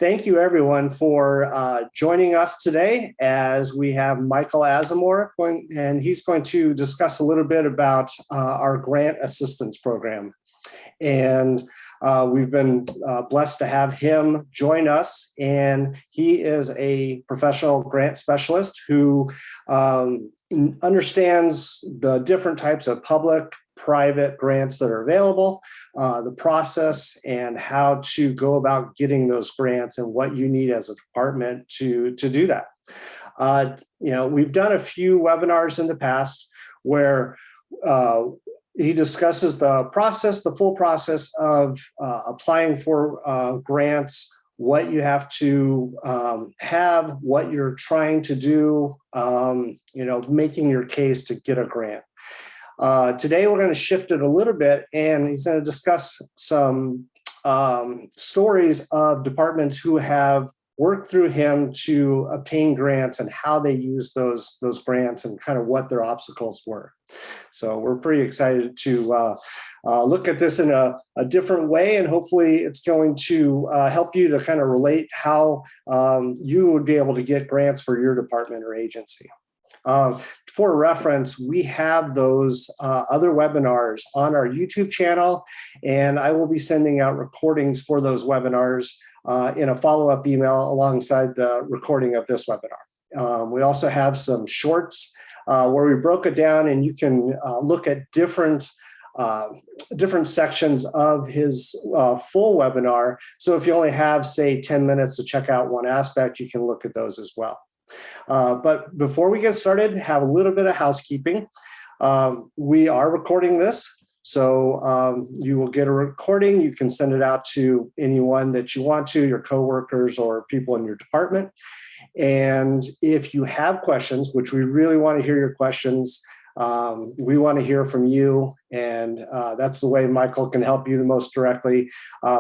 thank you everyone for joining us today as we have Michael Asimor, and he's going to discuss a little bit about our grant assistance program. And we've been blessed to have him join us, and he is a professional grant specialist who understands the different types of public, private grants that are available, the process, and how to go about getting those grants and what you need as a department to do that. We've done a few webinars in the past where he discusses the full process of applying for grants, what you have to have, what you're trying to do, making your case to get a grant. Today, we're going to shift it a little bit, and he's going to discuss some stories of departments who have worked through him to obtain grants and how they use those grants and kind of what their obstacles were. So we're pretty excited to look at this in a different way, and hopefully it's going to help you to kind of relate how you would be able to get grants for your department or agency. For reference, we have those other webinars on our YouTube channel, and I will be sending out recordings for those webinars in a follow-up email alongside the recording of this webinar. We also have some shorts where we broke it down, and you can look at different sections of his full webinar. So if you only have, say, 10 minutes to check out one aspect, you can look at those as well. But before we get started, have a little bit of housekeeping. We are recording this, so you will get a recording. You can send it out to anyone that you want to, your coworkers or people in your department. And if you have questions, which we really want to hear your questions, we want to hear from you, and that's the way Michael can help you the most directly.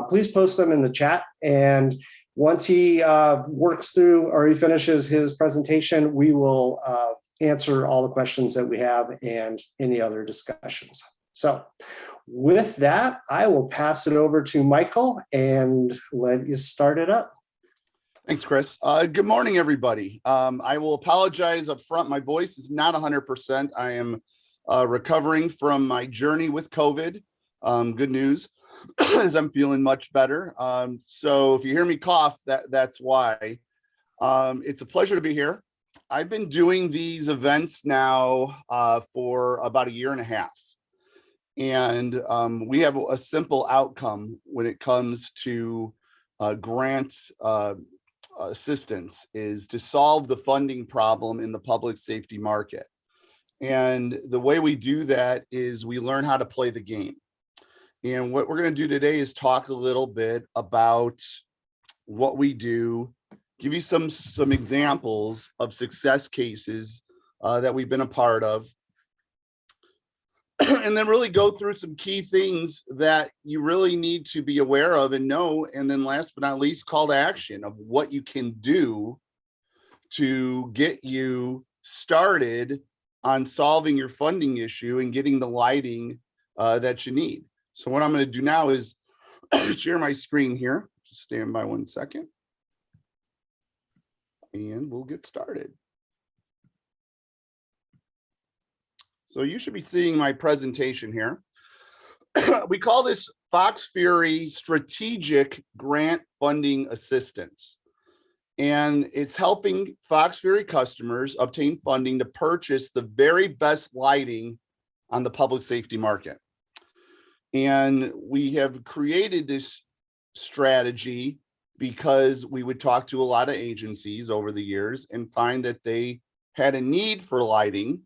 Please post them in the chat, and once he works through or he finishes his presentation, we will answer all the questions that we have and any other discussions. So with that, I will pass it over to Michael and let you start it up. Thanks, Chris. Good morning, everybody. I will apologize up front. My voice is not 100%. I am recovering from my journey with COVID. Good news is I'm feeling much better. So if you hear me cough, that's why. It's a pleasure to be here. I've been doing these events now for about 1.5 years. And we have a simple outcome when it comes to grant assistance, is to solve the funding problem in the public safety market. And the way we do that is we learn how to play the game. And what we're going to do today is talk a little bit about what we do, give you some examples of success cases that we've been a part of, and then really go through some key things that you really need to be aware of and know. And then last but not least, call to action of what you can do to get you started on solving your funding issue and getting the lighting that you need. So what I'm going to do now is share my screen here. Just stand by 1 second. And we'll get started. So you should be seeing my presentation here. We call this FoxFury Strategic Grant Funding Assistance. And it's helping FoxFury customers obtain funding to purchase the very best lighting on the public safety market. And we have created this strategy because we would talk to a lot of agencies over the years and find that they had a need for lighting,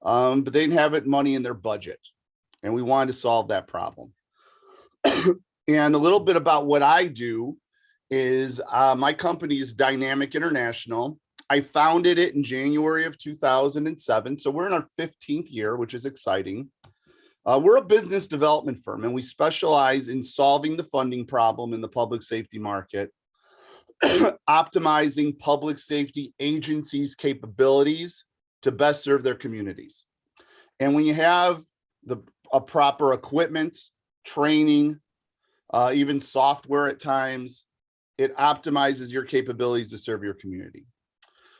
but they didn't have money in their budget. And we wanted to solve that problem. And a little bit about what I do is my company is Dynamic International. I founded it in January of 2007. So we're in our 15th year, which is exciting. We're a business development firm, and we specialize in solving the funding problem in the public safety market, optimizing public safety agencies' capabilities to best serve their communities. And when you have a proper equipment, training, even software at times, it optimizes your capabilities to serve your community.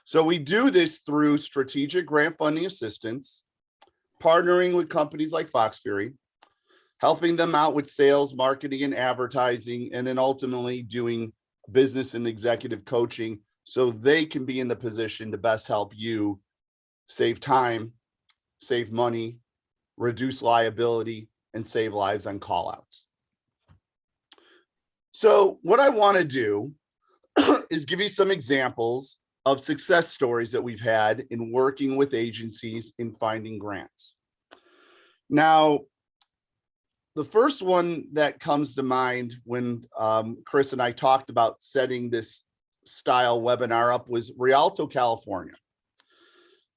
So we do this through strategic grant funding assistance, partnering with companies like FoxFury, helping them out with sales, marketing, and advertising, and then ultimately doing business and executive coaching so they can be in the position to best help you save time, save money, reduce liability, and save lives on callouts. So what I want to do is give you some examples of success stories that we've had in working with agencies in finding grants. Now, the first one that comes to mind when Chris and I talked about setting this style webinar up was Rialto, California.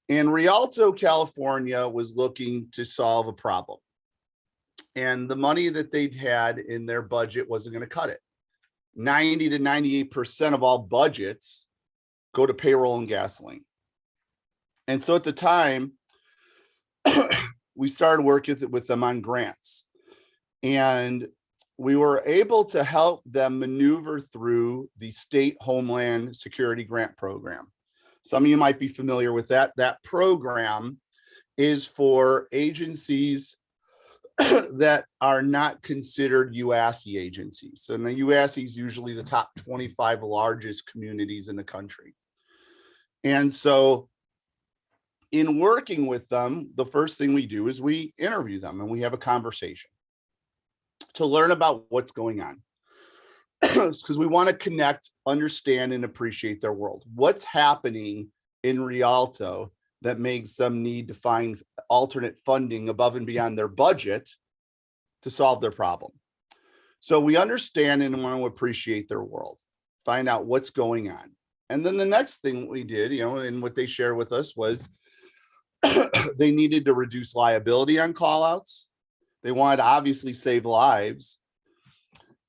And Rialto, California was looking to solve a problem. And the money that they'd had in their budget wasn't going to cut it. 90 to 98% of all budgets go to payroll and gasoline. And so at the time, we started working with them on grants. And we were able to help them maneuver through the state Homeland Security Grant Program. Some of you might be familiar with that. That program is for agencies that are not considered UASC agencies. And the UASC is usually the top 25 largest communities in the country. And so in working with them, the first thing we do is we interview them and we have a conversation to learn about what's going on. Because we want to connect, understand, and appreciate their world. What's happening in Rialto that makes them need to find alternate funding above and beyond their budget to solve their problem. So we understand and want to appreciate their world, find out what's going on. And then the next thing we did, and what they shared with us was they needed to reduce liability on callouts. They wanted to obviously save lives.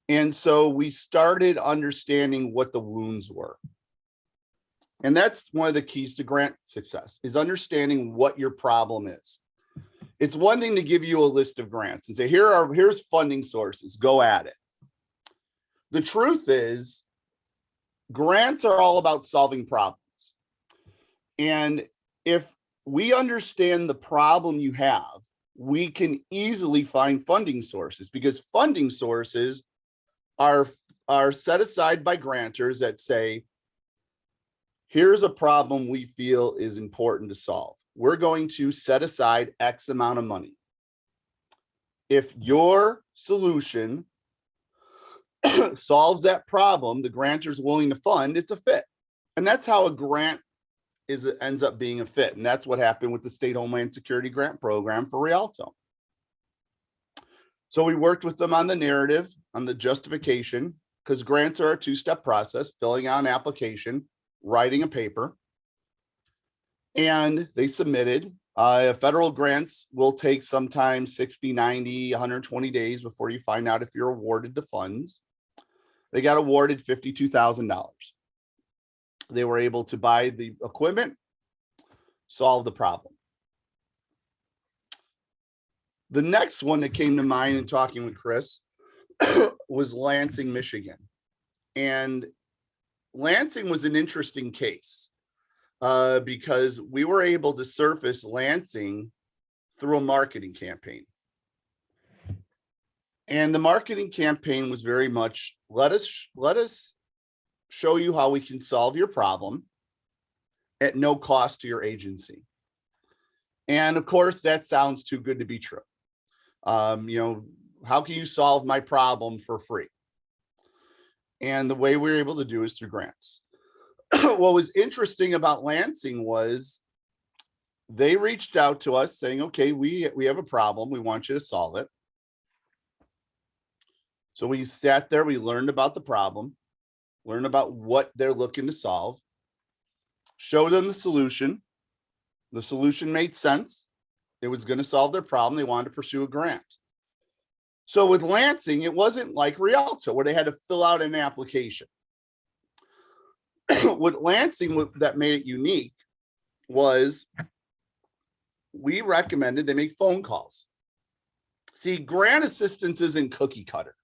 And so we started understanding what the wounds were. And that's one of the keys to grant success, is understanding what your problem is. It's one thing to give you a list of grants and say, here's funding sources, go at it. The truth is, grants are all about solving problems. And if we understand the problem you have, we can easily find funding sources, because funding sources are set aside by grantors that say, here's a problem we feel is important to solve. We're going to set aside X amount of money. If your solution solves that problem, the grantor's willing to fund, it's a fit. And that's how a grant ends up being a fit. And that's what happened with the State Homeland Security Grant Program for Rialto. So we worked with them on the narrative, on the justification, because grants are a two-step process: filling out an application, writing a paper. And they submitted. Federal grants will take sometimes 60, 90, 120 days before you find out if you're awarded the funds. They got awarded $52,000. They were able to buy the equipment, solve the problem. The next one that came to mind in talking with Chris was Lansing, Michigan. And Lansing was an interesting case because we were able to surface Lansing through a marketing campaign. And the marketing campaign was very much, let us show you how we can solve your problem at no cost to your agency. And of course, that sounds too good to be true. How can you solve my problem for free? And the way we were able to do is through grants. What was interesting about Lansing was they reached out to us saying, okay, we have a problem. We want you to solve it. So we sat there, we learned about the problem, learned about what they're looking to solve, showed them the solution. The solution made sense. It was going to solve their problem. They wanted to pursue a grant. So with Lansing, it wasn't like Rialto where they had to fill out an application. With Lansing, that made it unique was we recommended they make phone calls. See, grant assistance isn't cookie cutter.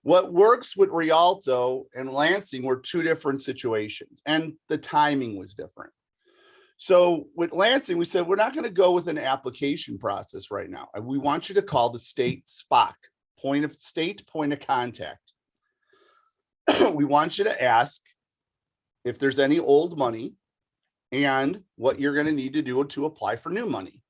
What works with Rialto and Lansing were two different situations, and the timing was different. So with Lansing, we said, we're not going to go with an application process right now. We want you to call the state SPOC, point of contact. We want you to ask if there's any old money and what you're going to need to do to apply for new money.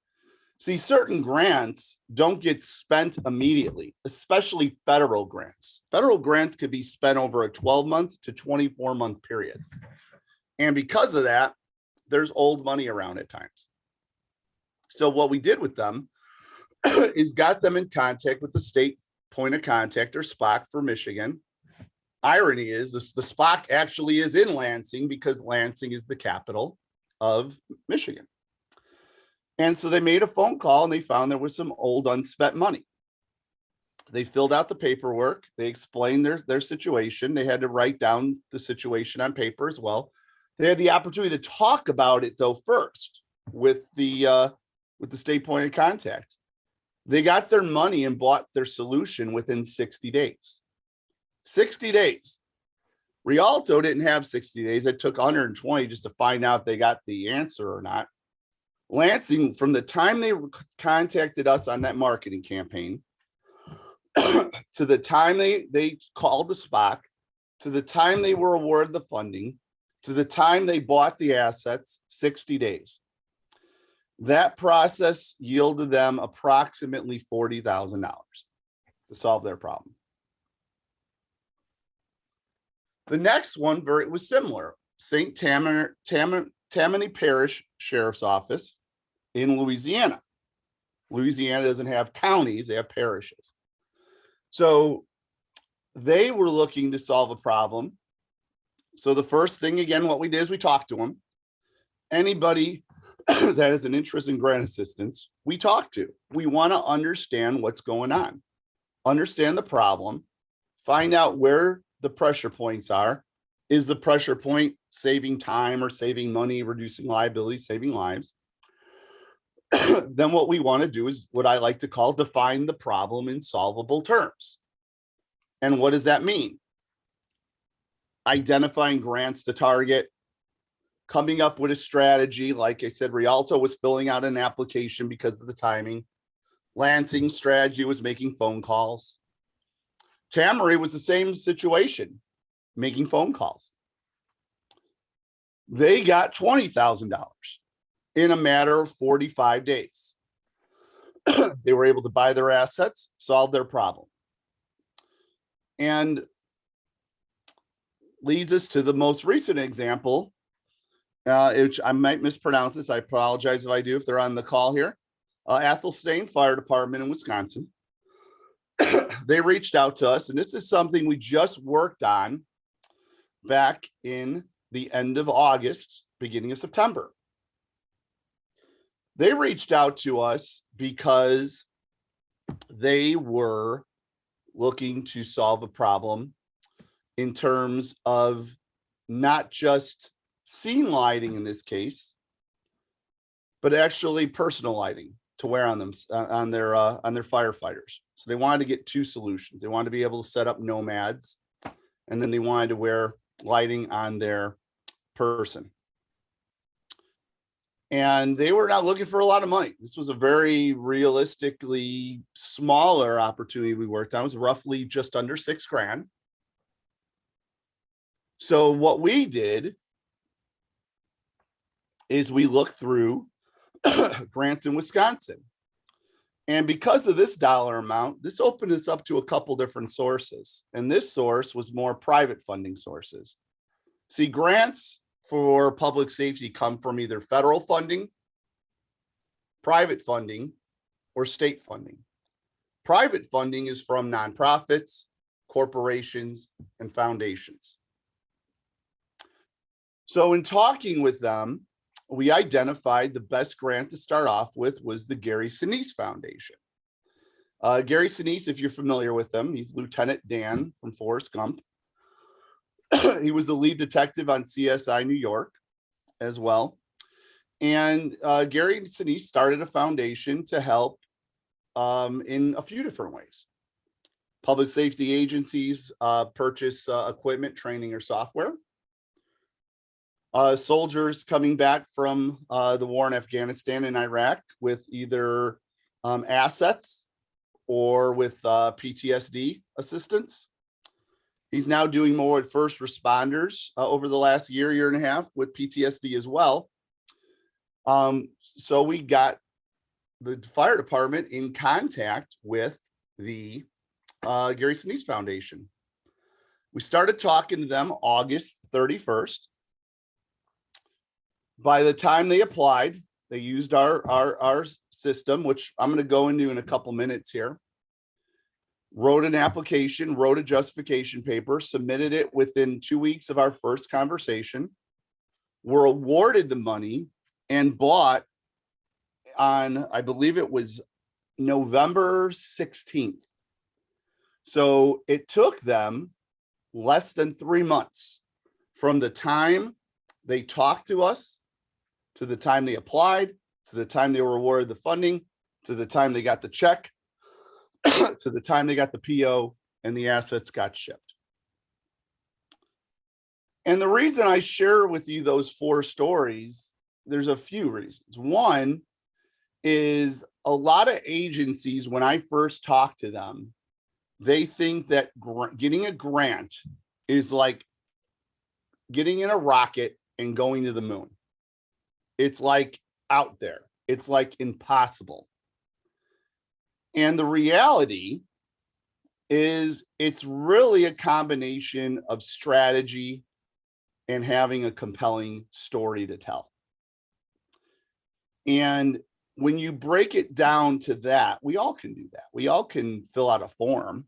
See, certain grants don't get spent immediately, especially federal grants. Federal grants could be spent over a 12-month to 24-month period. And because of that, there's old money around at times. So what we did with them is got them in contact with the state point of contact, or SPOC, for Michigan. Irony is the SPOC actually is in Lansing because Lansing is the capital of Michigan. And so they made a phone call and they found there was some old unspent money. They filled out the paperwork. They explained their situation. They had to write down the situation on paper as well. They had the opportunity to talk about it though first with the state point of contact. They got their money and bought their solution within 60 days. 60 days. Rialto didn't have 60 days. It took 120 just to find out if they got the answer or not. Lansing, from the time they contacted us on that marketing campaign to the time they called the SPOC, to the time they were awarded the funding, to the time they bought the assets, 60 days. That process yielded them approximately $40,000 to solve their problem. The next one was similar. St. Tammany Parish Sheriff's Office in Louisiana. Louisiana doesn't have counties, they have parishes. So they were looking to solve a problem. So the first thing, again, what we did is we talked to them. Anybody that has an interest in grant assistance, we talk to. We want to understand what's going on, understand the problem, find out where the pressure points are. Is the pressure point saving time or saving money, reducing liability, saving lives? Then what we want to do is what I like to call define the problem in solvable terms. And what does that mean? Identifying grants to target, coming up with a strategy. Like I said, Rialto was filling out an application because of the timing. Lansing's strategy was making phone calls. Tammany was the same situation, making phone calls. They got $20,000 in a matter of 45 days. They were able to buy their assets, solve their problem. And leads us to the most recent example, which I might mispronounce this. I apologize if I do, if they're on the call here. Athelstane Fire Department in Wisconsin. They reached out to us, and this is something we just worked on back in the end of August, beginning of September. They reached out to us because they were looking to solve a problem in terms of not just scene lighting in this case, but actually personal lighting to wear on them, on their firefighters. So they wanted to get two solutions. They wanted to be able to set up nomads, and then they wanted to wear lighting on their person. And they were not looking for a lot of money. This was a very realistically smaller opportunity we worked on. It was roughly just under $6,000. So what we did is we looked through grants in Wisconsin. And because of this dollar amount, this opened us up to a couple different sources. And this source was more private funding sources. See, grants for public safety come from either federal funding, private funding, or state funding. Private funding is from nonprofits, corporations, and foundations. So in talking with them, we identified the best grant to start off with was the Gary Sinise Foundation. Gary Sinise, if you're familiar with him, he's Lieutenant Dan from Forrest Gump. He was the lead detective on CSI New York as well. And Gary Sinise started a foundation to help in a few different ways. Public safety agencies purchase equipment, training, or software. Soldiers coming back from the war in Afghanistan and Iraq with either assets or with PTSD assistance. He's now doing more with first responders over the last year and a half with PTSD as well. So we got the fire department in contact with the Gary Sinise Foundation. We started talking to them August 31st. By the time they applied, they used our system, which I'm going to go into in a couple minutes here. Wrote an application, wrote a justification paper, submitted it within 2 weeks of our first conversation, were awarded the money and bought on, I believe it was November 16th. So it took them less than 3 months from the time they talked to us to the time they applied, to the time they were awarded the funding, to the time they got the check, to the time they got the PO and the assets got shipped. And the reason I share with you those 4 stories, there's a few reasons. One is a lot of agencies, when I first talk to them, they think that getting a grant is like getting in a rocket and going to the moon. It's like out there. It's like impossible. And the reality is it's really a combination of strategy and having a compelling story to tell. And when you break it down to that, we all can do that. We all can fill out a form.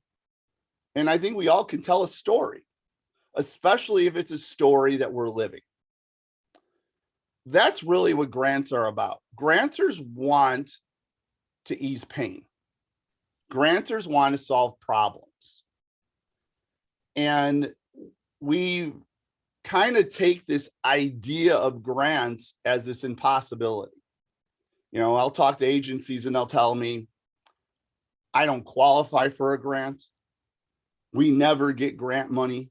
And I think we all can tell a story, especially if it's a story that we're living. That's really what grants are about. Grantors want to ease pain. Grantors want to solve problems. And we kind of take this idea of grants as this impossibility. You know, I'll talk to agencies and they'll tell me, I don't qualify for a grant. We never get grant money.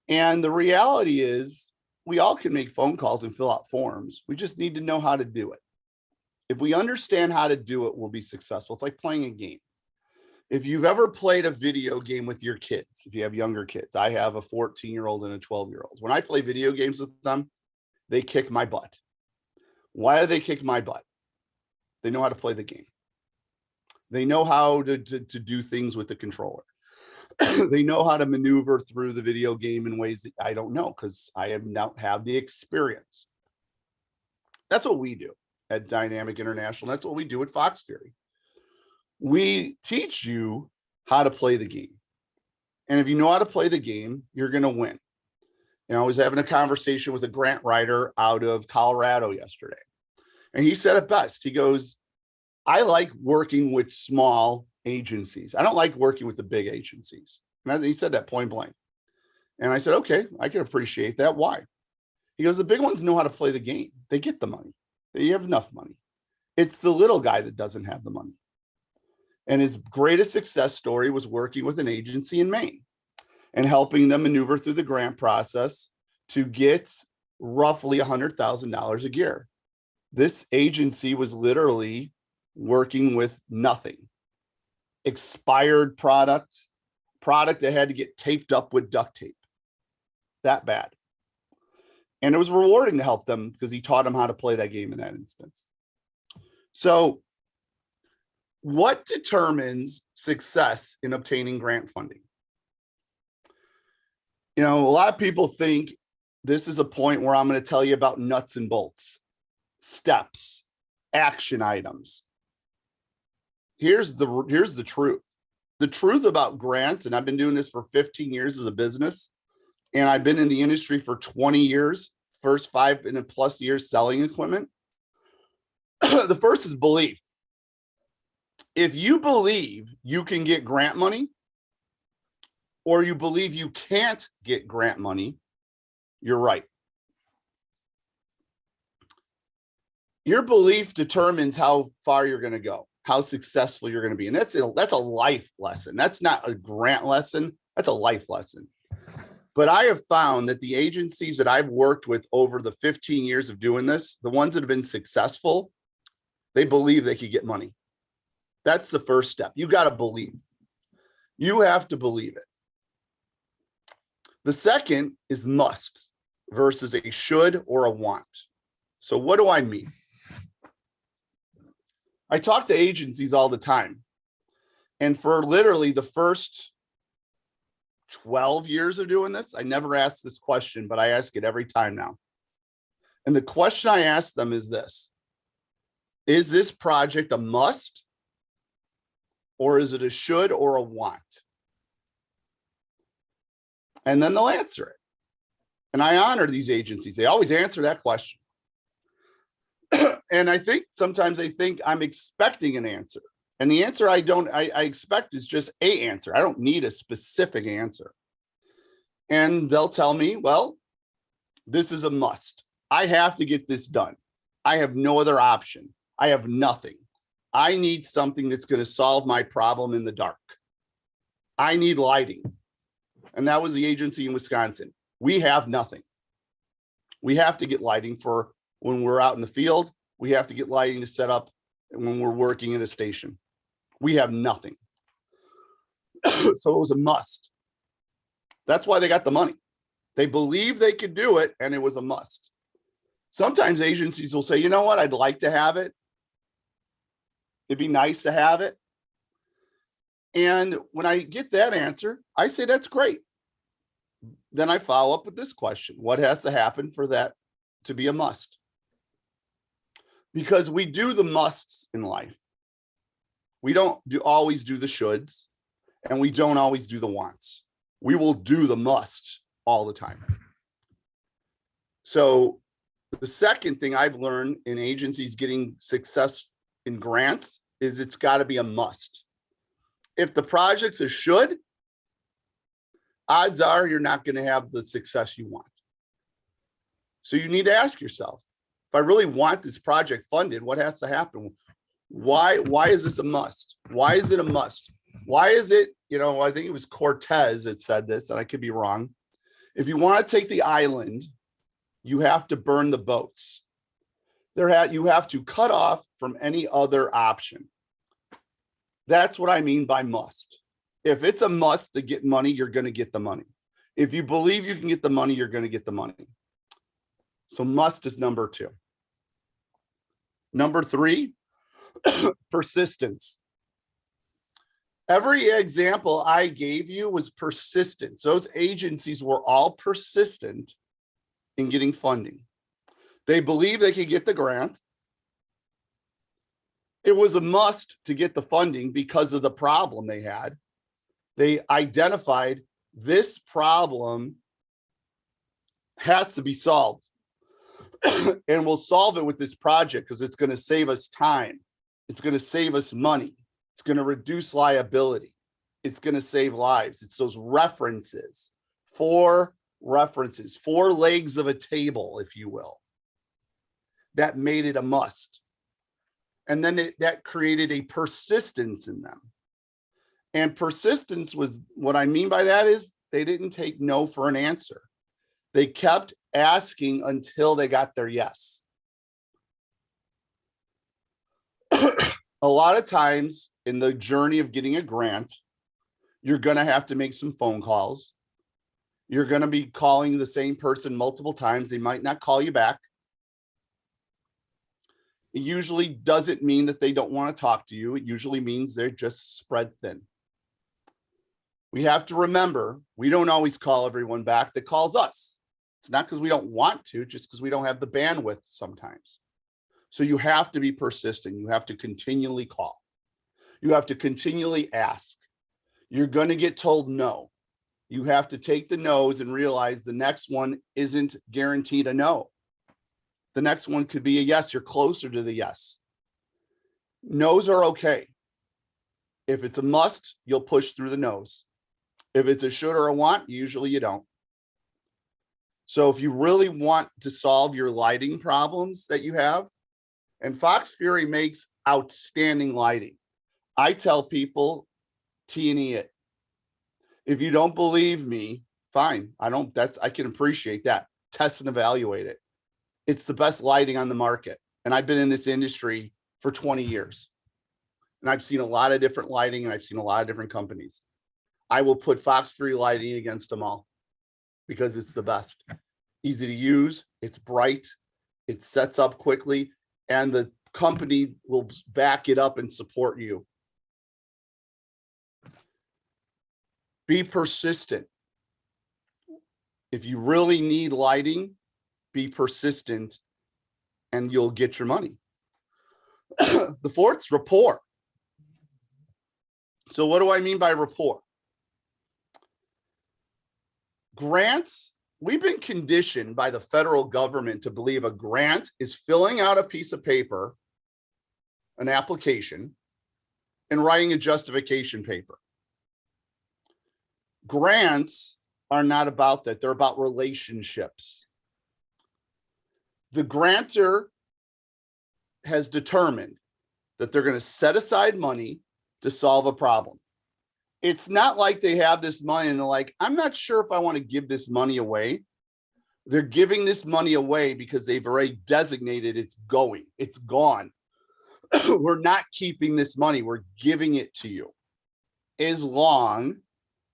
And the reality is we all can make phone calls and fill out forms. We just need to know how to do it. If we understand how to do it, we'll be successful. It's like playing a game. If you've ever played a video game with your kids, if you have younger kids, I have a 14-year-old and a 12-year-old. When I play video games with them, they kick my butt. Why do they kick my butt? They know how to play the game. They know how to do things with the controller. They know how to maneuver through the video game in ways that I don't know because I have not had the experience. That's what we do at Dynamic International. That's what we do at FoxFury. We teach you how to play the game. And if you know how to play the game, you're going to win. You know, I was having a conversation with a grant writer out of Colorado yesterday. And he said it best. He goes, I like working with small agencies. I don't like working with the big agencies. And he said that point blank. And I said, okay, I can appreciate that. Why? He goes, the big ones know how to play the game. They get the money. They have enough money. It's the little guy that doesn't have the money. And his greatest success story was working with an agency in Maine and helping them maneuver through the grant process to get roughly $100,000 a year. This agency was literally working with nothing. Expired product that had to get taped up with duct tape. That bad. And it was rewarding to help them because he taught them how to play that game in that instance. So what determines success in obtaining grant funding? You know, a lot of people think this is a point where I'm going to tell you about nuts and bolts, steps, action items. Here's the truth. The truth about grants, and I've been doing this for 15 years as a business, and I've been in the industry for 20 years, first 5 and plus years selling equipment. The first is belief. If you believe you can get grant money, or you believe you can't get grant money, you're right. Your belief determines how far you're going to go. how successful you're going to be. And that's a life lesson. That's not a grant lesson. That's a life lesson. But I have found that the agencies that I've worked with over the 15 years of doing this, the ones that have been successful, they believe they could get money. That's the first step. You got to believe. You have to believe it. The second is must versus a should or a want. So what do I mean? I talk to agencies all the time. And for literally the first 12 years of doing this, I never asked this question, but I ask it every time now. And the question I ask them is this: is this project a must, or is it a should or a want? And then they'll answer it. And I honor these agencies. They always answer that question. And I think sometimes they think I'm expecting an answer. And the answer I expect is just an answer. I don't need a specific answer. And they'll tell me, well, this is a must. I have to get this done. I have no other option. I have nothing. I need something that's going to solve my problem in the dark. I need lighting. And that was the agency in Wisconsin. We have nothing. We have to get lighting for when we're out in the field. We have to get lighting to set up when we're working in a station. We have nothing. So it was a must. That's why they got the money. They believed they could do it, and it was a must. Sometimes agencies will say, you know what, I'd like to have it. It'd be nice to have it. And when I get that answer, I say, that's great. Then I follow up with this question: what has to happen for that to be a must? Because we do the musts in life. We don't always do the shoulds, and we don't always do the wants. We will do the must all the time. So the second thing I've learned in agencies getting success in grants is it's got to be a must. If the project's a should, odds are you're not going to have the success you want. So you need to ask yourself, if I really want this project funded, what has to happen? Why is this a must? Why is it a must? Why is it, I think it was Cortez that said this, and I could be wrong. If you want to take the island, you have to burn the boats. You have to cut off from any other option. That's what I mean by must. If it's a must to get money, you're going to get the money. If you believe you can get the money, you're going to get the money. So must is number 2. Number 3, persistence. Every example I gave you was persistence. Those agencies were all persistent in getting funding. They believed they could get the grant. It was a must to get the funding because of the problem they had. They identified this problem has to be solved. And we'll solve it with this project because it's going to save us time. It's going to save us money. It's going to reduce liability. It's going to save lives. It's those references, 4 references, 4 legs of a table, if you will, that made it a must. And then that created a persistence in them. And persistence was, what I mean by that is they didn't take no for an answer. They kept asking until they got their yes. A lot of times in the journey of getting a grant, you're going to have to make some phone calls. You're going to be calling the same person multiple times. They might not call you back. It usually doesn't mean that they don't want to talk to you. It usually means they're just spread thin. We have to remember, we don't always call everyone back that calls us. It's not because we don't want to, just because we don't have the bandwidth sometimes. So you have to be persistent. You have to continually call. You have to continually ask. You're going to get told no. You have to take the no's and realize the next one isn't guaranteed a no. The next one could be a yes. You're closer to the yes. No's are okay. If it's a must, you'll push through the no's. If it's a should or a want, usually you don't. So if you really want to solve your lighting problems that you have, And FoxFury makes outstanding lighting. I tell people, T&E it. If you don't believe me, fine. I can appreciate that. Test and evaluate it. It's the best lighting on the market. And I've been in this industry for 20 years. And I've seen a lot of different lighting, and I've seen a lot of different companies. I will put FoxFury lighting against them all because it's the best. Easy to use, it's bright, it sets up quickly, and the company will back it up and support you. Be persistent. If you really need lighting, be persistent and you'll get your money. The fourth's rapport. So what do I mean by rapport? Grants, we've been conditioned by the federal government to believe a grant is filling out a piece of paper, an application, and writing a justification paper. Grants are not about that. They're about relationships. The grantor has determined that they're going to set aside money to solve a problem. It's not like they have this money and they're like, I'm not sure if I want to give this money away. They're giving this money away because they've already designated it's going. It's gone. We're not keeping this money. We're giving it to you as long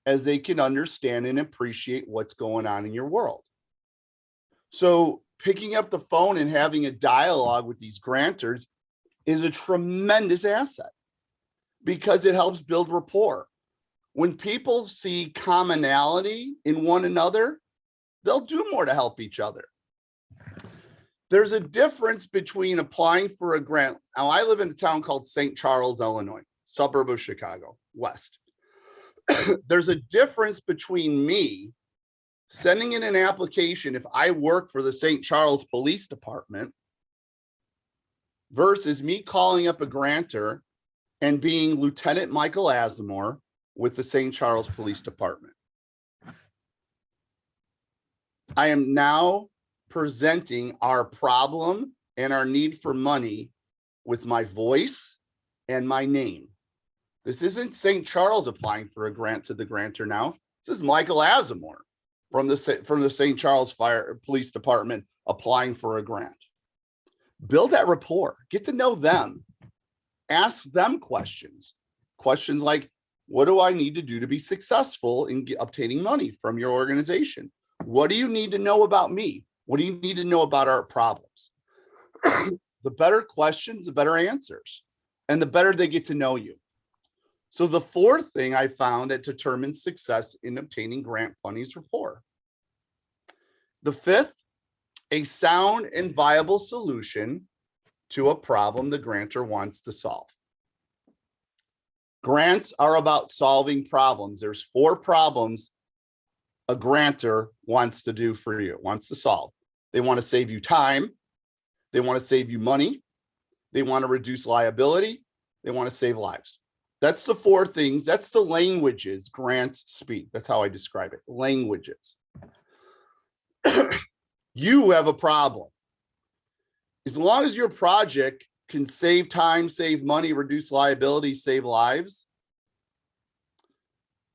as they can understand and appreciate what's going on in your world. So picking up the phone and having a dialogue with these grantors is a tremendous asset because it helps build rapport. When people see commonality in one another, they'll do more to help each other. There's a difference between applying for a grant. Now, I live in a town called St. Charles, Illinois, suburb of Chicago, west. There's a difference between me sending in an application if I work for the St. Charles Police Department versus me calling up a grantor and being Lieutenant Michael Asimor with the St. Charles Police Department. I am now presenting our problem and our need for money with my voice and my name. This isn't St. Charles applying for a grant to the grantor now. This is Michael Asimor from the St. Charles Police Department applying for a grant. Build that rapport, get to know them, ask them questions. Questions like, what do I need to do to be successful in obtaining money from your organization? What do you need to know about me? What do you need to know about our problems? The better questions, the better answers, and the better they get to know you. So the fourth thing I found that determines success in obtaining grant funding is rapport. The fifth, a sound and viable solution to a problem the grantor wants to solve. Grants are about solving problems. There's 4 problems a grantor wants to do for you, wants to solve. They want to save you time. They want to save you money. They want to reduce liability. They want to save lives. That's the 4 things. That's the languages grants speak. That's how I describe it. Languages. You have a problem. As long as your project can save time, save money, reduce liability, save lives,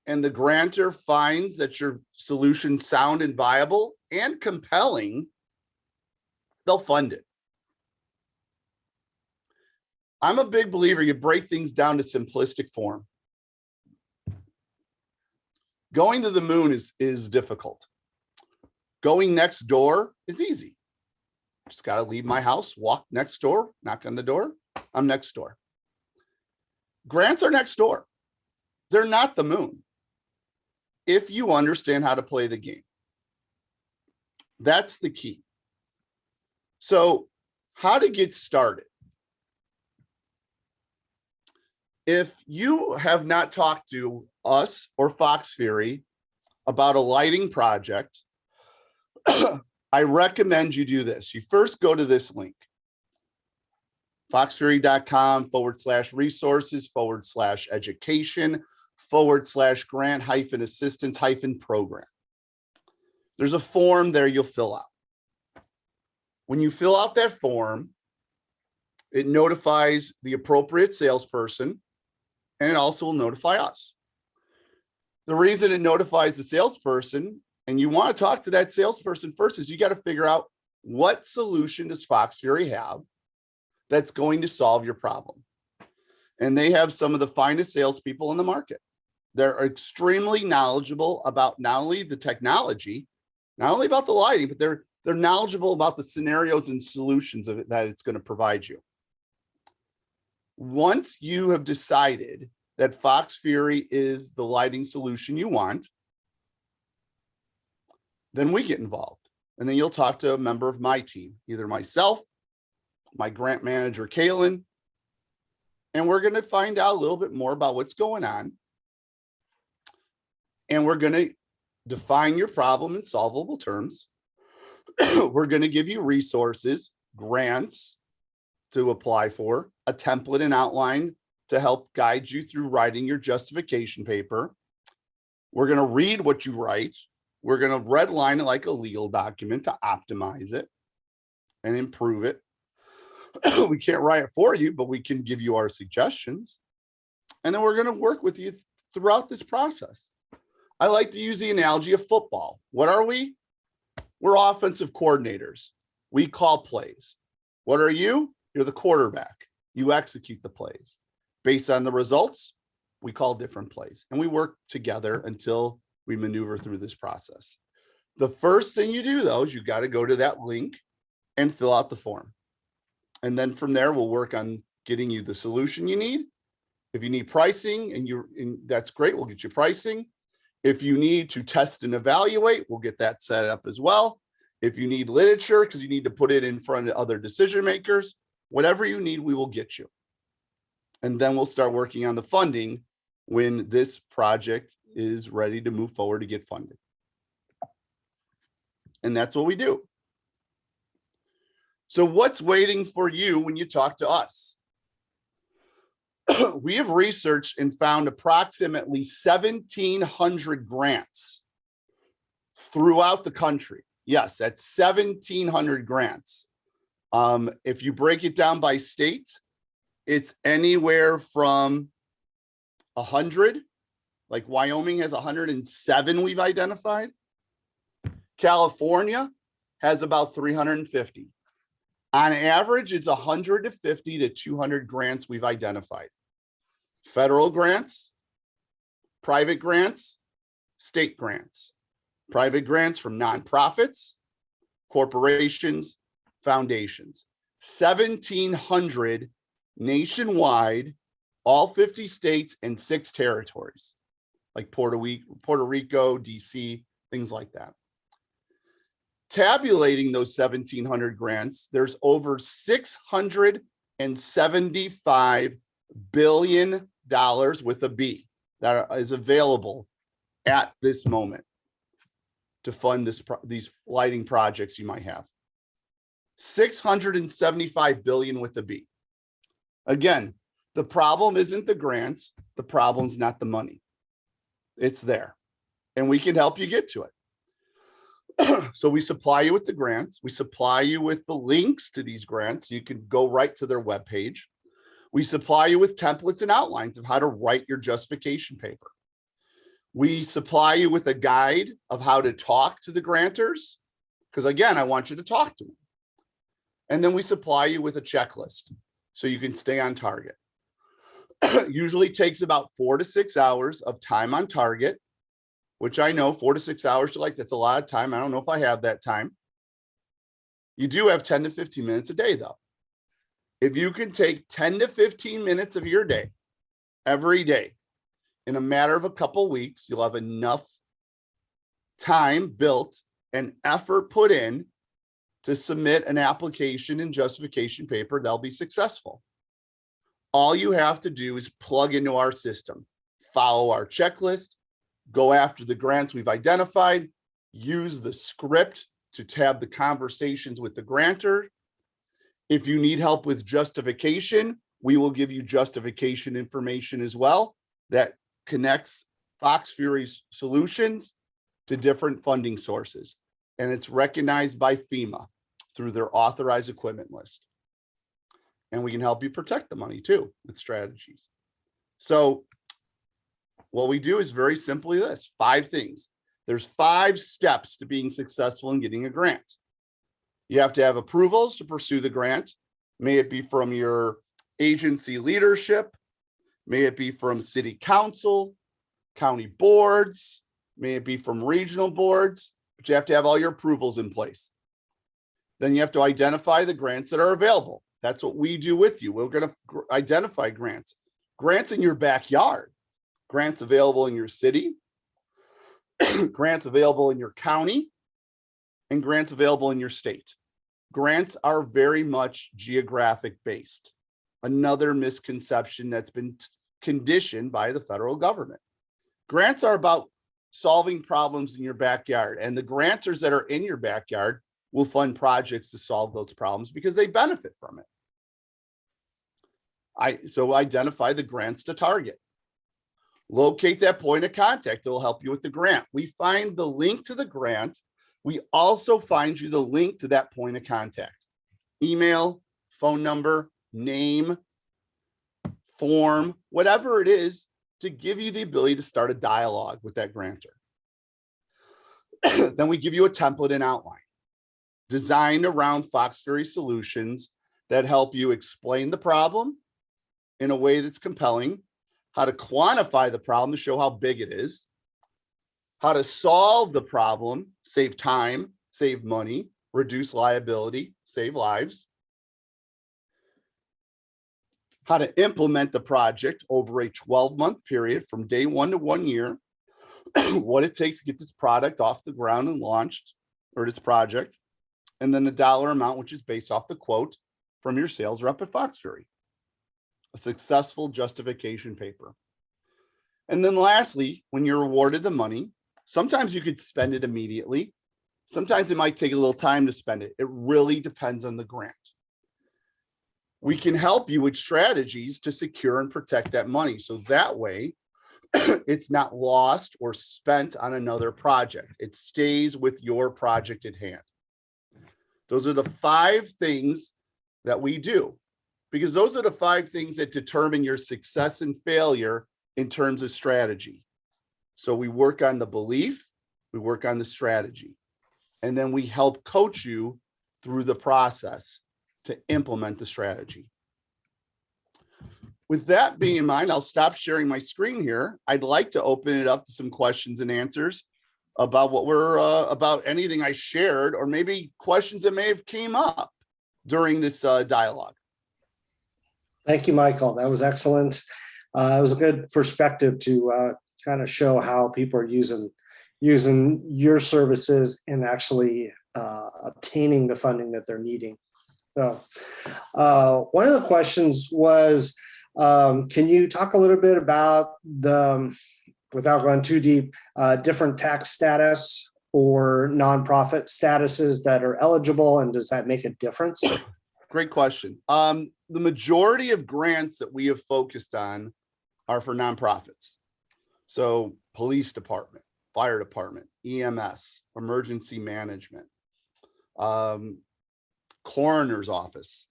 and the grantor finds that your solution sound and viable and compelling, they'll fund it. I'm a big believer you break things down to simplistic form. Going to the moon is difficult. Going next door is easy. Just got to leave my house, walk next door, knock on the door. I'm next door. Grants are next door. They're not the moon. If you understand how to play the game, that's the key. So how to get started? If you have not talked to us or FoxFury about a lighting project, I recommend you do this. You first go to this link, foxfury.com/resources/education/grant-assistance-program. There's a form there you'll fill out. When you fill out that form, It notifies the appropriate salesperson, and it also will notify us. The reason it notifies the salesperson, and you want to talk to that salesperson first, is you got to figure out what solution does FoxFury have that's going to solve your problem. And they have some of the finest salespeople in the market. They're extremely knowledgeable about not only the technology, not only about the lighting, but they're knowledgeable about the scenarios and solutions of it that it's going to provide you. Once you have decided that FoxFury is the lighting solution you want, then we get involved. And then you'll talk to a member of my team, either myself, my grant manager, Kaylin, and we're going to find out a little bit more about what's going on. And we're going to define your problem in solvable terms. We're going to give you resources, grants to apply for, a template and outline to help guide you through writing your justification paper. We're going to read what you write. We're going to redline it like a legal document to optimize it and improve it. We can't write it for you, but we can give you our suggestions. And then we're going to work with you throughout this process. I like to use the analogy of football. What are we? We're offensive coordinators. We call plays. What are you? You're the quarterback. You execute the plays. Based on the results, we call different plays. And we work together until we maneuver through this process. The first thing you do, though, is you got to go to that link and fill out the form. And then from there, we'll work on getting you the solution you need. If you need pricing, and that's great, we'll get you pricing. If you need to test and evaluate, we'll get that set up as well. If you need literature, because you need to put it in front of other decision makers, whatever you need, we will get you. And then we'll start working on the funding when this project is ready to move forward to get funded. And that's what we do. So what's waiting for you when you talk to us? We have researched and found approximately 1,700 grants throughout the country. Yes, that's 1,700 grants. If you break it down by state, it's anywhere from 100, like Wyoming has 107 we've identified. California has about 350. On average, it's 150 to 200 grants we've identified. Federal grants, private grants, state grants, private grants from nonprofits, corporations, foundations. 1,700 nationwide, all 50 states and 6 territories, like Puerto Rico, DC, things like that. Tabulating those 1,700 grants, there's over $675 billion with a B that is available at this moment to fund these lighting projects you might have. 675 billion with a B. Again, the problem isn't the grants. The problem's not the money. It's there, and we can help you get to it. So we supply you with the grants. We supply you with the links to these grants. You can go right to their webpage. We supply you with templates and outlines of how to write your justification paper. We supply you with a guide of how to talk to the grantors, because again, I want you to talk to them. And then we supply you with a checklist so you can stay on target. Usually takes about 4 to 6 hours of time on target, which I know 4 to 6 hours, that's a lot of time. I don't know if I have that time. You do have 10 to 15 minutes a day though. If you can take 10 to 15 minutes of your day, every day, in a matter of a couple weeks, you'll have enough time built and effort put in to submit an application and justification paper that'll be successful. All you have to do is plug into our system, follow our checklist, go after the grants we've identified, use the script to have the conversations with the grantor. If you need help with justification, we will give you justification information as well that connects FoxFury's solutions to different funding sources. And it's recognized by FEMA through their authorized equipment list. and we can help you protect the money too with strategies. So what we do is very simply this: 5 things. There's 5 steps to being successful in getting a grant. You have to have approvals to pursue the grant. May it be from your agency leadership, may it be from city council, county boards, may it be from regional boards, but you have to have all your approvals in place. Then you have to identify the grants that are available. That's what we do with you. We're going to identify grants. Grants in your backyard, grants available in your city, grants available in your county, and grants available in your state. Grants are very much geographic based. Another misconception that's been conditioned by the federal government. Grants are about solving problems in your backyard, and the grantors that are in your backyard will fund projects to solve those problems because they benefit from it. So identify the grants to target. Locate that point of contact that will help you with the grant. We find the link to the grant. We also find you the link to that point of contact. Email, phone number, name, form, whatever it is, to give you the ability to start a dialogue with that grantor. Then we give you a template and outline designed around FoxFury solutions that help you explain the problem in a way that's compelling, how to quantify the problem to show how big it is, how to solve the problem, save time, save money, reduce liability, save lives, how to implement the project over a 12-month period from day 1 to 1 year, what it takes to get this product off the ground and launched, or this project, and then the dollar amount, which is based off the quote from your sales rep at FoxFury. A successful justification paper. And then lastly, when you're awarded the money, sometimes you could spend it immediately. Sometimes it might take a little time to spend it. It really depends on the grant. We can help you with strategies to secure and protect that money. So that way it's not lost or spent on another project. It stays with your project at hand. Those are the 5 things that we do, because those are the 5 things that determine your success and failure in terms of strategy. So we work on the belief, we work on the strategy, and then we help coach you through the process to implement the strategy. With that being in mind, I'll stop sharing my screen here. I'd like to open it up to some questions and answers about what we're about anything I shared, or maybe questions that may have came up during this dialogue. Thank you, Michael. That was excellent. It was a good perspective to kind of show how people are using your services and actually obtaining the funding that they're needing. So one of the questions was, can you talk a little bit about the, without going too deep, different tax status or nonprofit statuses that are eligible, and does that make a difference? Great question. The majority of grants that we have focused on are for nonprofits. So police department, fire department, EMS, emergency management, coroner's office,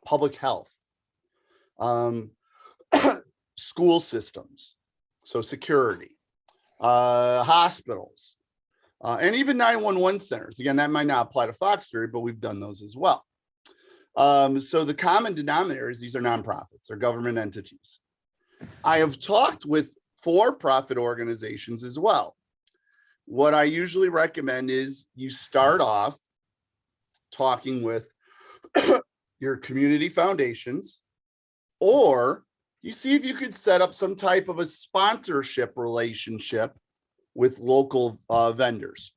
public health, school systems, so security, hospitals, and even 911 centers. Again, that might not apply to FoxFury, but we've done those as well. So the common denominator is these are nonprofits, they're government entities. I have talked with for-profit organizations as well. What I usually recommend is you start off talking with your community foundations, or you see if you could set up some type of a sponsorship relationship with local vendors.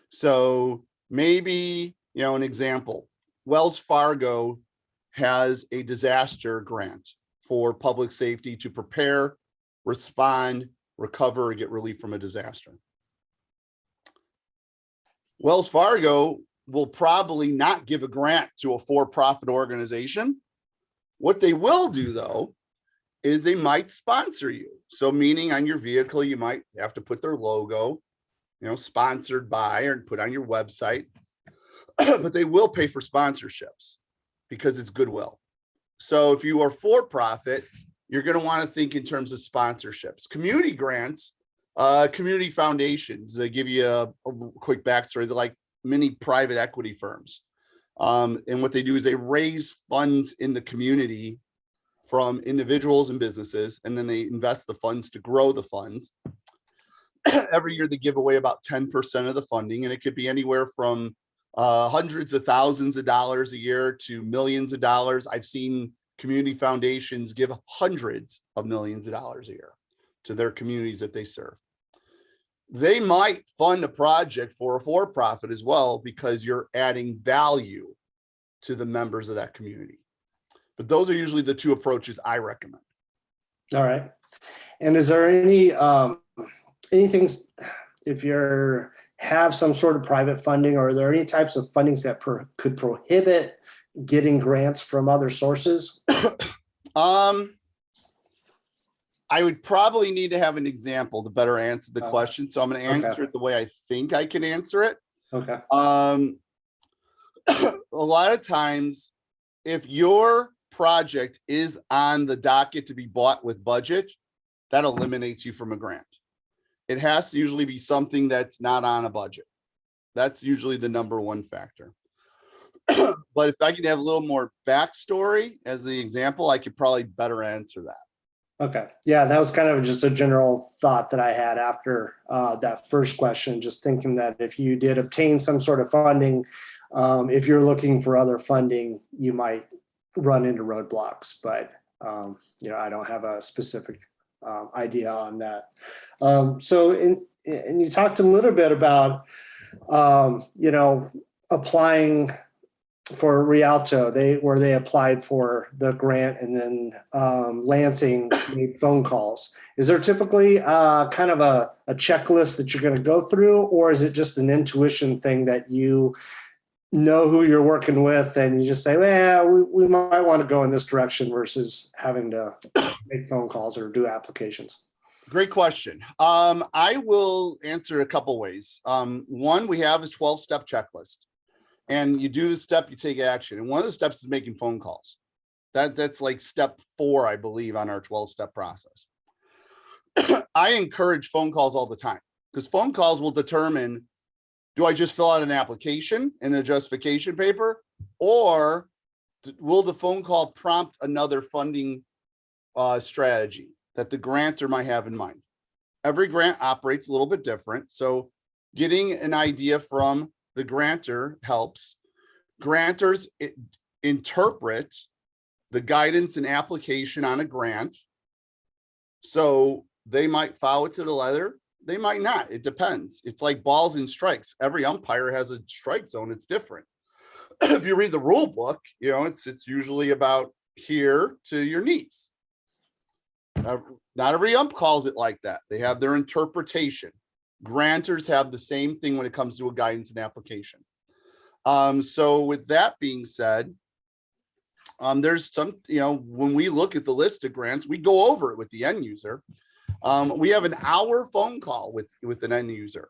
So maybe, you know, an example, Wells Fargo has a disaster grant for public safety to prepare, respond, recover, or get relief from a disaster. Wells Fargo will probably not give a grant to a for-profit organization. What they will do, though, is they might sponsor you. So meaning on your vehicle, you might have to put their logo, you know, sponsored by, or put on your website, but they will pay for sponsorships because it's goodwill. So if you are for profit, you're going to want to think in terms of sponsorships. Community grants, community foundations, they give you a quick backstory. They're like mini private equity firms. And what they do is they raise funds in the community from individuals and businesses, and then they invest the funds to grow the funds. Every year they give away about 10% of the funding, and it could be anywhere from hundreds of thousands of dollars a year to millions of dollars. I've seen community foundations give hundreds of millions of dollars a year to their communities that they serve. They might fund a project for a for-profit as well, because you're adding value to the members of that community. But those are usually the two approaches I recommend. All right. And is there any things, if you're have some sort of private funding, or are there any types of fundings that could prohibit getting grants from other sources? I would probably need to have an example to better answer the question. So I'm going to answer it the way I think I can answer it. Okay. A lot of times, if your project is on the docket to be bought with budget, that eliminates you from a grant. It has to usually be something that's not on a budget. That's usually the number one factor. But if I can have a little more backstory as the example, I could probably better answer that. Okay. Yeah, that was kind of just a general thought that I had after that first question, just thinking that if you did obtain some sort of funding, if you're looking for other funding, you might run into roadblocks, but I don't have a specific idea on that. And you talked a little bit about, applying for Rialto, where they applied for the grant, and then Lansing made phone calls. Is there typically kind of a checklist that you're going to go through, or is it just an intuition thing that you know who you're working with and you just say, well, we might want to go in this direction versus having to make phone calls or do applications? Great question. I will answer a couple ways. One we have is 12-step checklist. And you do the step, you take action. And one of the steps is making phone calls. That's like step 4, I believe, on our 12-step process. I encourage phone calls all the time, because phone calls will determine, do I just fill out an application and a justification paper, or will the phone call prompt another funding strategy that the grantor might have in mind? Every grant operates a little bit different. So getting an idea from the grantor helps. Grantors interpret the guidance and application on a grant. So they might follow it to the letter. They might not. It depends. It's like balls and strikes. Every umpire has a strike zone. It's different. If you read the rule book, it's usually about here to your knees. Not every ump calls it like that. They have their interpretation. Grantors have the same thing when it comes to a guidance and application. So with that being said, there's some, when we look at the list of grants, we go over it with the end user. We have an hour phone call with an end user,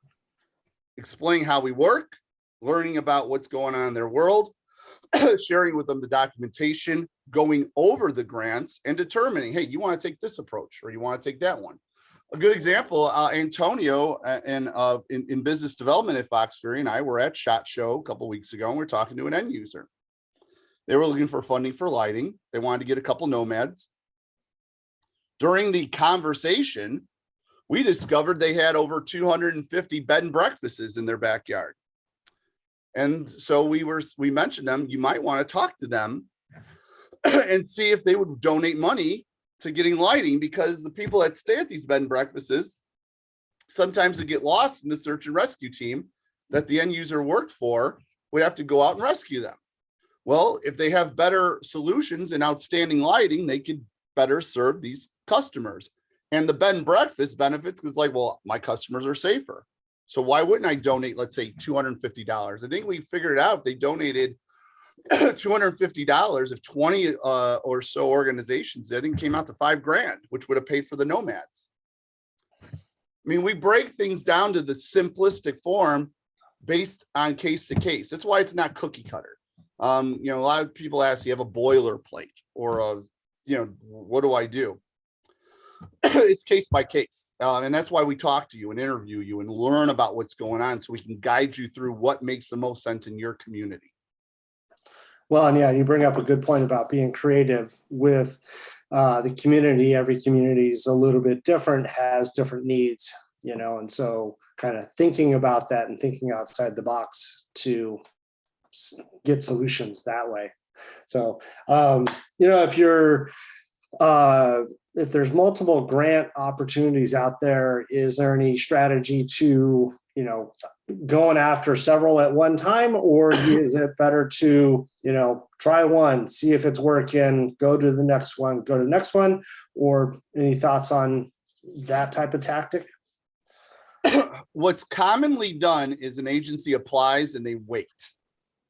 explaining how we work, learning about what's going on in their world, sharing with them the documentation, going over the grants, and determining, hey, you want to take this approach or you want to take that one. A good example, Antonio in business development at FoxFury and I were at SHOT Show a couple of weeks ago, and we're talking to an end user. They were looking for funding for lighting. They wanted to get a couple nomads. During the conversation, we discovered they had over 250 bed and breakfasts in their backyard. And so we mentioned them. You might want to talk to them and see if they would donate money to getting lighting, because the people that stay at these bed and breakfasts sometimes would get lost in the search and rescue team that the end user worked for would have to go out and rescue them. Well, if they have better solutions and outstanding lighting, they could better serve these customers. And the bed and breakfast benefits is like, well, my customers are safer. So why wouldn't I donate, let's say, $250? I think we figured out if they donated $250, if 20 or so organizations, I think came out to $5,000, which would have paid for the nomads. I mean, we break things down to the simplistic form based on case to case. That's why it's not cookie cutter. You know, a lot of people ask, you have a boilerplate or a, you know, what do I do? It's case by case. And that's why we talk to you and interview you and learn about what's going on so we can guide you through what makes the most sense in your community. Well, and yeah, you bring up a good point about being creative with the community. Every community is a little bit different, has different needs, you know, and so kind of thinking about that and thinking outside the box to get solutions that way. So, you know, if there's multiple grant opportunities out there, is there any strategy to, you know, going after several at one time, or is it better to, you know, try one, see if it's working, go to the next one, go to the next one, or any thoughts on that type of tactic? What's commonly done is an agency applies and they wait.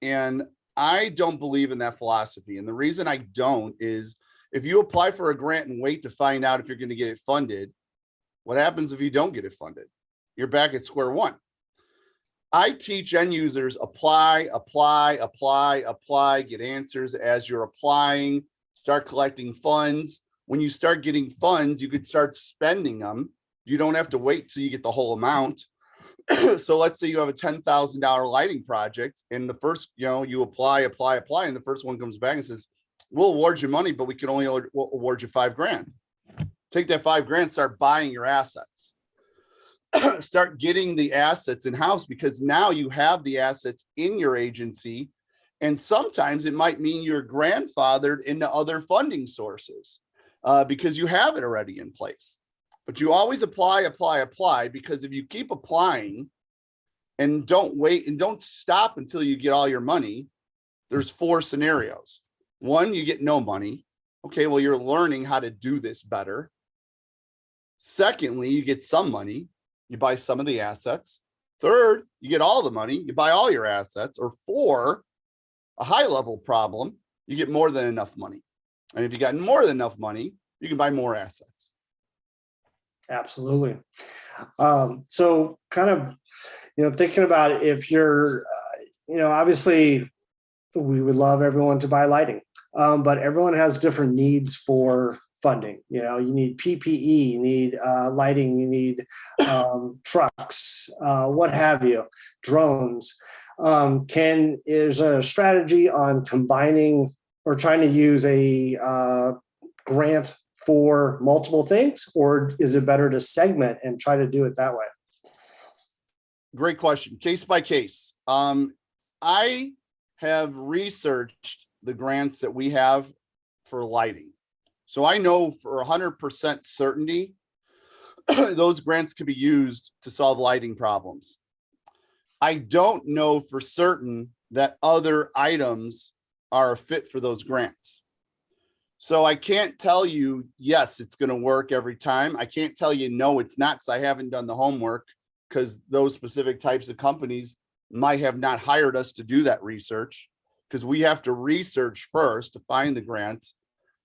And I don't believe in that philosophy. And the reason I don't is if you apply for a grant and wait to find out if you're going to get it funded, what happens if you don't get it funded? You're back at square one. I teach end users apply, get answers as you're applying, start collecting funds. When you start getting funds, you could start spending them. You don't have to wait till you get the whole amount. So let's say you have a $10,000 lighting project and the first, you know, you apply, and the first one comes back and says, we'll award you money, but we can only award you $5,000. Take that $5,000, start buying your assets. Start getting the assets in-house, because now you have the assets in your agency. And sometimes it might mean you're grandfathered into other funding sources because you have it already in place. But you always apply, because if you keep applying and don't wait and don't stop until you get all your money, there's 4 scenarios. 1, you get no money. Okay, well, you're learning how to do this better. Secondly, you get some money. You buy some of the assets. 3rd, you get all the money. You buy all your assets. Or 4, a high level problem, you get more than enough money. And if you got more than enough money, you can buy more assets. Absolutely. So kind of, you know, thinking about it, if you're, you know, obviously we would love everyone to buy lighting, but everyone has different needs for funding. You know, you need PPE, you need lighting, you need trucks, what have you, drones. Is a strategy on combining or trying to use a grant for multiple things, or is it better to segment and try to do it that way? Great question. Case by case. I have researched the grants that we have for lighting. So I know for 100% certainty, those grants can be used to solve lighting problems. I don't know for certain that other items are a fit for those grants. So I can't tell you, yes, it's going to work every time. I can't tell you, no, it's not, because I haven't done the homework, because those specific types of companies might have not hired us to do that research, because we have to research first to find the grants.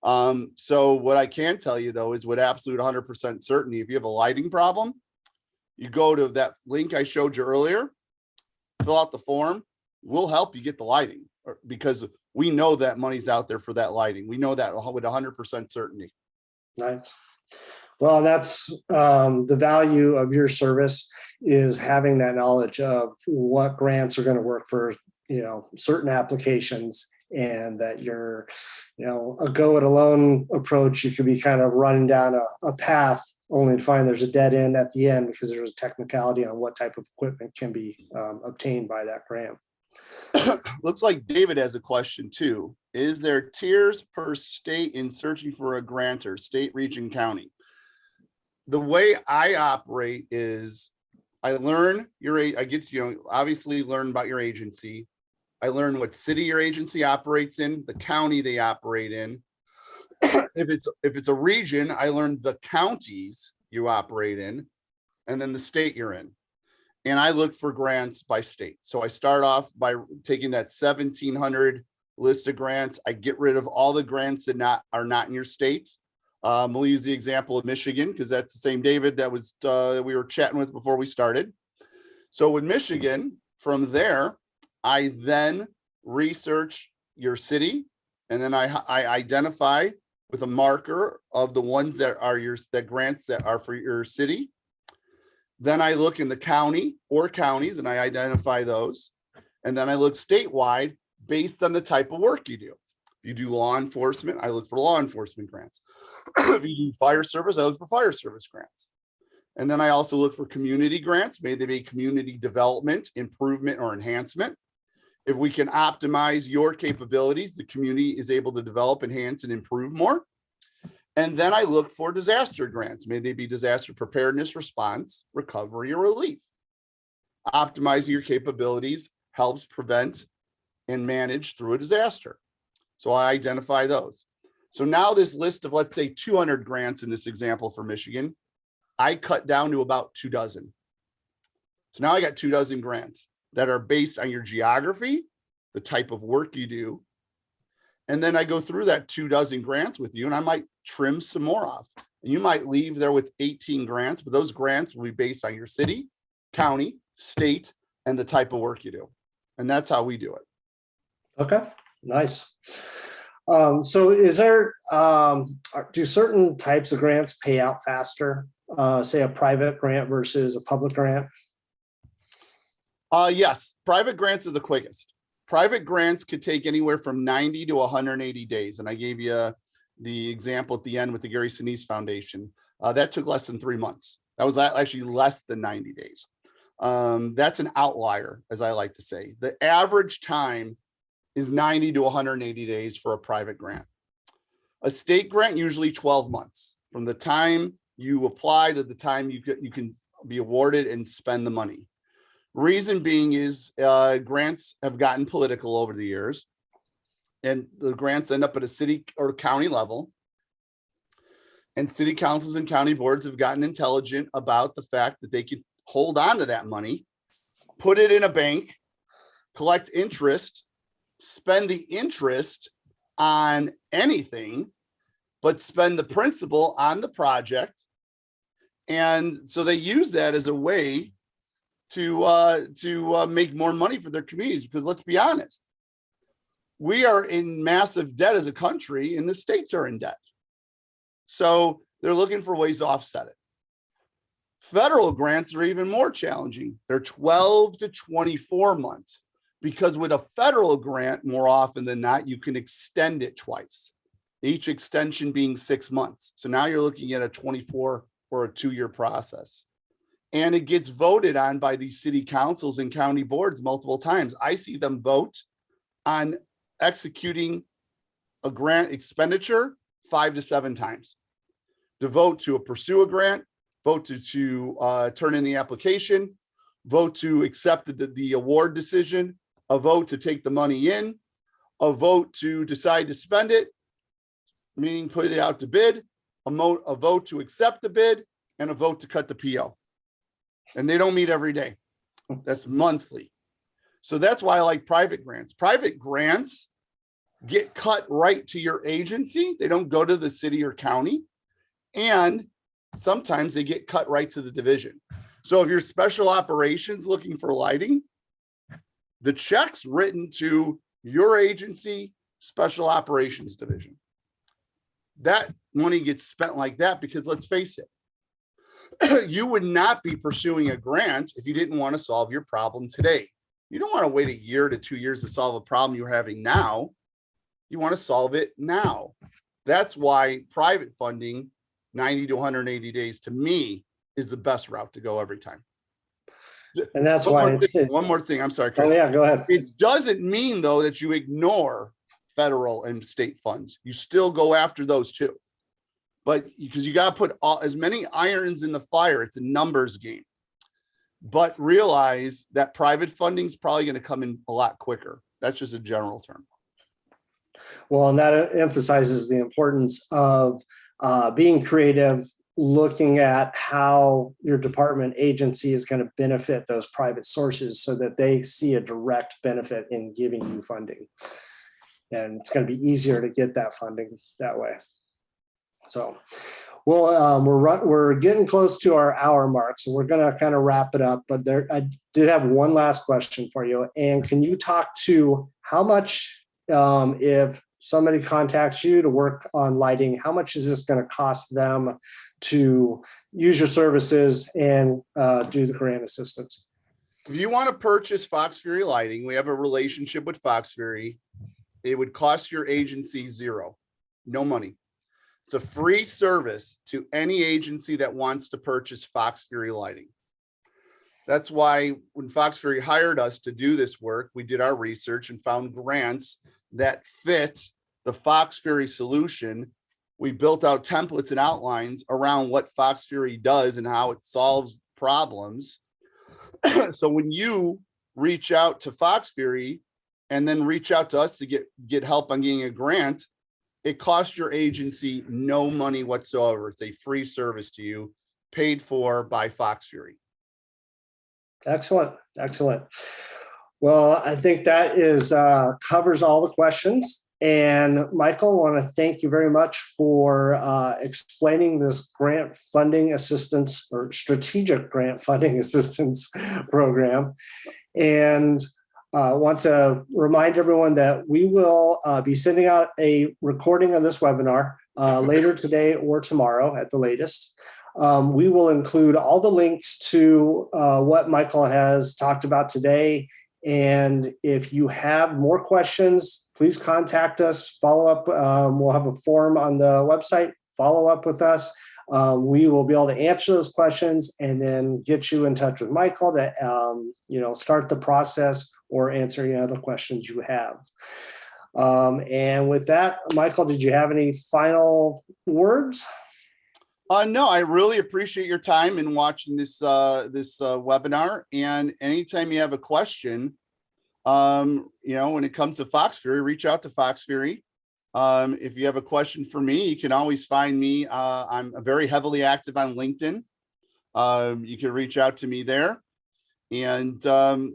So what I can tell you, though, is with absolute 100% certainty, if you have a lighting problem, you go to that link I showed you earlier, fill out the form, we'll help you get the lighting, because we know that money's out there for that lighting. We know that with 100% certainty. Nice. Well, that's the value of your service, is having that knowledge of what grants are going to work for, you know, certain applications, and that you're, you know, a go it alone approach. You could be kind of running down a path only to find there's a dead end at the end, because there's a technicality on what type of equipment can be obtained by that grant. Looks like David has a question too. Is there tiers per state in searching for a grantor, state, region, county? The way I operate is I learn I get, you know, obviously learn about your agency. I learn what city your agency operates in, the county they operate in. If it's a region, I learn the counties you operate in, and then the state you're in. And I look for grants by state. So I start off by taking that 1,700 list of grants. I get rid of all the grants that are not in your state. We'll use the example of Michigan, because that's the same David that was we were chatting with before we started. So with Michigan, from there, I then research your city, and then I identify with a marker of the ones that are that grants that are for your city. Then I look in the county or counties and I identify those. And then I look statewide based on the type of work you do. If you do law enforcement, I look for law enforcement grants. If you do fire service, I look for fire service grants. And then I also look for community grants, may they be community development, improvement, or enhancement. If we can optimize your capabilities, the community is able to develop, enhance, and improve more. And then I look for disaster grants. May they be disaster preparedness, response, recovery, or relief. Optimizing your capabilities helps prevent and manage through a disaster. So I identify those. So now this list of, let's say, 200 grants in this example for Michigan, I cut down to about 2 dozen. So now I got 2 dozen grants that are based on your geography, the type of work you do. And then I go through that 2 dozen grants with you, and I might trim some more off. And you might leave there with 18 grants, but those grants will be based on your city, county, state, and the type of work you do. And that's how we do it. Okay, nice. So is there, do certain types of grants pay out faster? Say a private grant versus a public grant? Yes, private grants are the quickest. Private grants could take anywhere from 90 to 180 days. And I gave you the example at the end with the Gary Sinise Foundation. That took less than 3 months. That was actually less than 90 days. That's an outlier, as I like to say. The average time is 90 to 180 days for a private grant. A state grant, usually 12 months. From the time you apply to the time you can be awarded and spend the money. Reason being is grants have gotten political over the years, and the grants end up at a city or county level. And city councils and county boards have gotten intelligent about the fact that they can hold on to that money, put it in a bank, collect interest, spend the interest on anything, but spend the principal on the project. And so they use that as a way to make more money for their communities, because let's be honest, we are in massive debt as a country and the states are in debt. So they're looking for ways to offset it. Federal grants are even more challenging. They're 12 to 24 months, because with a federal grant, more often than not, you can extend it twice, each extension being 6 months. So now you're looking at a 24 or a 2-year process. And it gets voted on by these city councils and county boards multiple times. I see them vote on executing a grant expenditure 5 to 7 times. To vote to pursue a grant, vote to turn in the application, vote to accept the award decision, a vote to take the money in, a vote to decide to spend it, meaning put it out to bid, a vote to accept the bid, and a vote to cut the PO. And they don't meet every day. That's monthly. So that's why I like private grants. Private grants get cut right to your agency. They don't go to the city or county. And sometimes they get cut right to the division. So if you're special operations looking for lighting, the check's written to your agency, special operations division. That money gets spent like that because, let's face it, you would not be pursuing a grant if you didn't want to solve your problem today. You don't want to wait 1 year to 2 years to solve a problem you're having now. You want to solve it now. That's why private funding, 90 to 180 days, to me, is the best route to go every time. And that's why one more thing. I'm sorry, Chris. Oh yeah, go ahead. It doesn't mean, though, that you ignore federal and state funds. You still go after those too. But because you got to put as many irons in the fire, it's a numbers game. But realize that private funding is probably going to come in a lot quicker. That's just a general term. Well, and that emphasizes the importance of being creative, looking at how your department agency is going to benefit those private sources so that they see a direct benefit in giving you funding. And it's going to be easier to get that funding that way. So, well, we're getting close to our hour mark, so we're going to kind of wrap it up. But I did have one last question for you. And can you talk to how much, if somebody contacts you to work on lighting, how much is this going to cost them to use your services and do the grant assistance? If you want to purchase FoxFury lighting, we have a relationship with FoxFury. It would cost your agency zero, no money. It's a free service to any agency that wants to purchase FoxFury lighting. That's why when FoxFury hired us to do this work, we did our research and found grants that fit the FoxFury solution. We built out templates and outlines around what FoxFury does and how it solves problems. So when you reach out to FoxFury and then reach out to us to get help on getting a grant, it costs your agency no money whatsoever. It's a free service to you, paid for by FoxFury. Excellent. Excellent. Well, I think that is covers all the questions. And Michael, I want to thank you very much for explaining this grant funding assistance or strategic grant funding assistance program. And I want to remind everyone that we will be sending out a recording of this webinar later today or tomorrow at the latest. We will include all the links to what Michael has talked about today. And if you have more questions, please contact us, follow up. We'll have a form on the website, follow up with us. We will be able to answer those questions and then get you in touch with Michael to start the process or answer any other questions you have. And with that, Michael, did you have any final words? No, I really appreciate your time in watching this webinar. And anytime you have a question, when it comes to FoxFury, reach out to FoxFury. If you have a question for me, you can always find me. I'm very heavily active on LinkedIn. You can reach out to me there. And,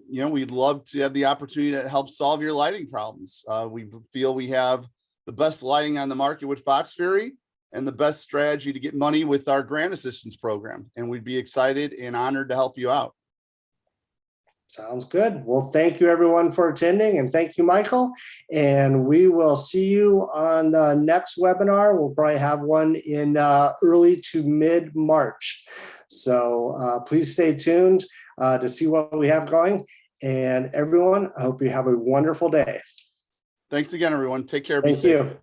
we'd love to have the opportunity to help solve your lighting problems. We feel we have the best lighting on the market with FoxFury and the best strategy to get money with our grant assistance program. And we'd be excited and honored to help you out. Sounds good. Well, thank you everyone for attending, and thank you, Michael. And we will see you on the next webinar. We'll probably have one in early to mid-March. So please stay tuned to see what we have going. And everyone, I hope you have a wonderful day. Thanks again, everyone. Take care. Thank you.